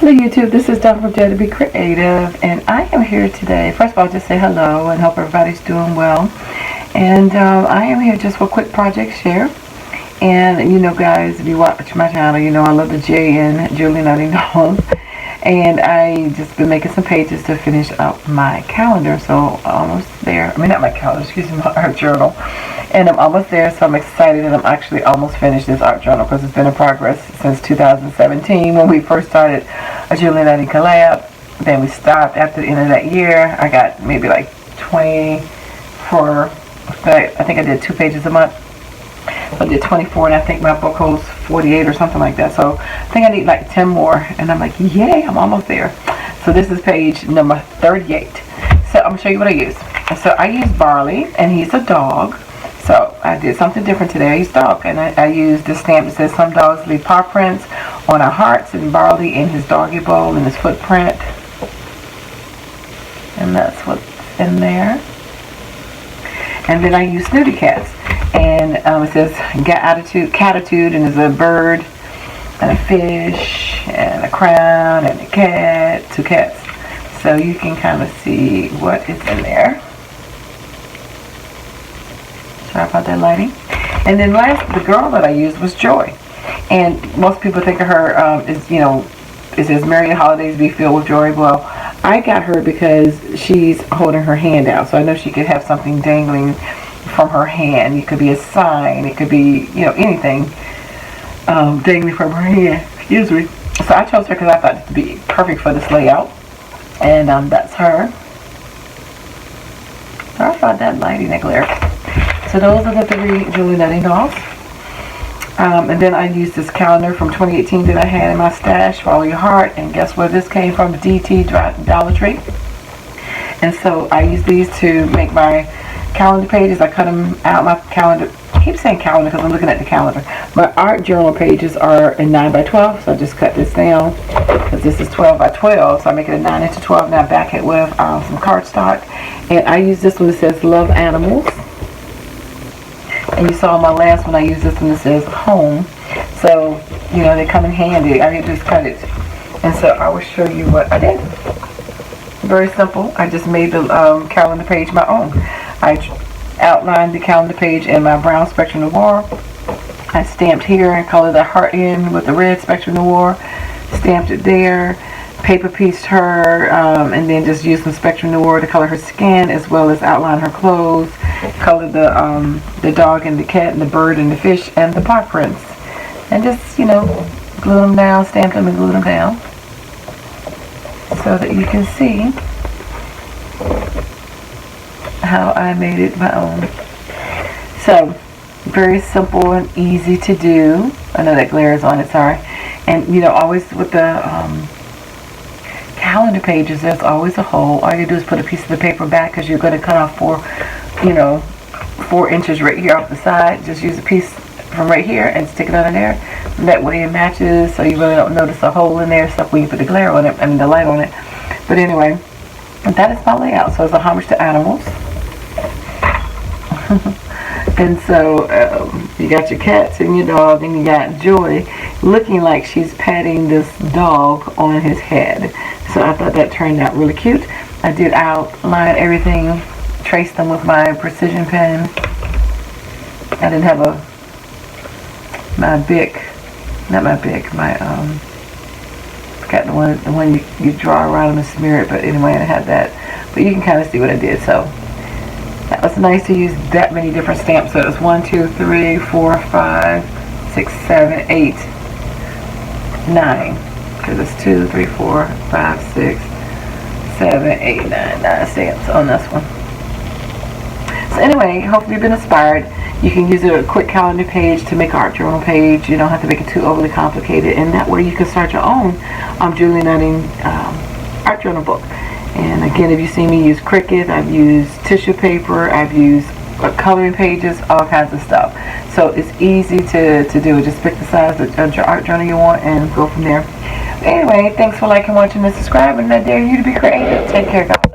Hello YouTube, this is Dawn from DaretoBeCreative, and I am here today. First of all, just say hello and hope everybody's doing well. And I am here just for a quick project share. And you know guys, if you watch my channel, you know I love the J and Julie Nutting Dolls. And I just been making some pages to finish up my calendar, so almost there. I mean, not my calendar, excuse me, my art journal. And I'm almost there, so I'm excited that I'm actually almost finished this art journal because it's been in progress since 2017 when we first started a Julie Nutting collab. Then we stopped after the end of that year. I got maybe like 24, I think I did 2 pages a month. So I did 24, and I think my book holds 48 or something like that. So I think I need like 10 more, and I'm like, yay, I'm almost there. So this is page number 38. So I'm gonna show you what I use. So I use Barley, and he's a dog. So I did something different today. I used dog, and I used this stamp that says some dogs leave paw prints on our hearts, and Barley in his doggy bowl and his footprint. And that's what's in there. And then I use Snooty Cats. And it says catitude, and there's a bird and a fish and a crown and a cat, 2 cats. So you can kind of see what is in there. Sorry about that lighting. And then last, the girl that I used was Joy. And most people think of her as, you know, it says Merry Holidays be filled with joy. Well, I got her because she's holding her hand out. So I know she could have something dangling from her hand. It could be a sign, it could be, you know, anything dangling from her hand, excuse me. So I chose her because I thought it would be perfect for this layout. And that's her. Sorry about that lighting, that glare. So those are the 3 Julie Nutting dolls. And then I used this calendar from 2018 that I had in my stash, Follow Your Heart, and guess where this came from? DT Dollar Tree. And so I use these to make my calendar pages. I cut them out. My calendar, I keep saying calendar because I'm looking at the calendar. My art journal pages are in 9 by 12, so I just cut this down because this is 12 by 12, so I make it a 9 into 12, and I back it with some cardstock. And I use this one that says Love Animals. And you saw my last one, I used this one that says Home. So, you know, they come in handy. I just cut it. And so I will show you what I did. Very simple. I just made the calendar page my own. I outlined the calendar page in my brown Spectrum Noir. I stamped here and colored the heart in with the red Spectrum Noir. Stamped it there. Paper pieced her, and then just used some Spectrum Noir to color her skin as well as outline her clothes. Colored the dog and the cat and the bird and the fish and the paw prints. And just, you know, glue them down, stamp them and glue them down so that you can see how I made it my own. So very simple and easy to do. I know that glare is on it, sorry. And you know, always with the calendar pages, there's always a hole. All you do is put a piece of the paper back because you're going to cut off 4 inches right here off the side. Just use a piece from right here and stick it under there. That way it matches, so you really don't notice a hole in there except when you put the glare on it, I mean the light on it. But anyway, that is my layout. So it's a homage to animals. And so you got your cats and your dog, and you got Joy looking like she's patting this dog on his head. So I thought that turned out really cute. I did outline everything, trace them with my precision pen. I didn't have my forgot the one you draw around them and smear it, but anyway, I had that. But you can kind of see what I did. So that was nice to use that many different stamps. So it was 1, 2, 3, 4, 5, 6, 7, 8, 9. Because it's 2, 3, 4, 5, 6, 7, 8, 9, 9 stamps on this one. So anyway, hopefully you've been inspired. You can use a quick calendar page to make an art journal page. You don't have to make it too overly complicated, and that way you can start your own Julie Nutting art journal book. And again, if you see me use Cricut, I've used tissue paper, I've used coloring pages, all kinds of stuff. So it's easy to do it. Just pick the size of your art journal you want and go from there. Anyway, thanks for liking, watching, and subscribing. I dare you to be creative. Take care, guys.